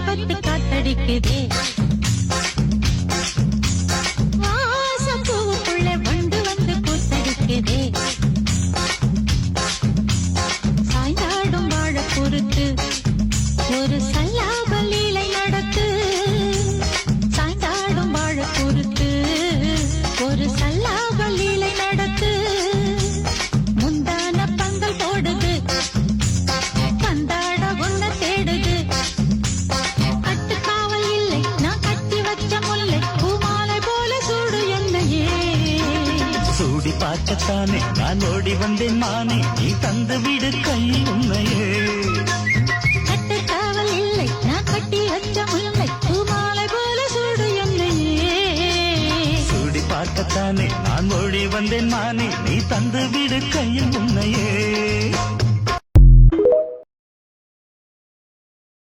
வாலிபத்து காத்தடிக்குதே வாசப்பூவுக்குள்ள வண்டு வந்து கூத்தடிக்குதே சாய்ந்தாடும் வாழ பொறுத்து ஒரு சல்லாப லீலை நடத்து சாய்ந்தாடும் வாழ பொறுத்து ஒரு சல்லாப லீலை நடத்து முந்தான பந்தல் போடுது பந்தாட ஒன்ன தேடுது கட்டுக்காவல் இல்லை நான் கட்டி வச்ச முல்லை பூமாலை போல சூடு என்னையே சூடி பார்க்கத்தானே நான் ஓடி வந்தேன் மானே நீ தந்து விடு கையில் உண்மையே கட்டுக்காவல் இல்லை நான் கட்டி வச்ச முல்லை பூமாலை போல சூடு என்னையே சூடி பார்க்கத்தானே நான் ஓடி வந்தேன் மானே நீ தந்து விடு கையில் உண்மையே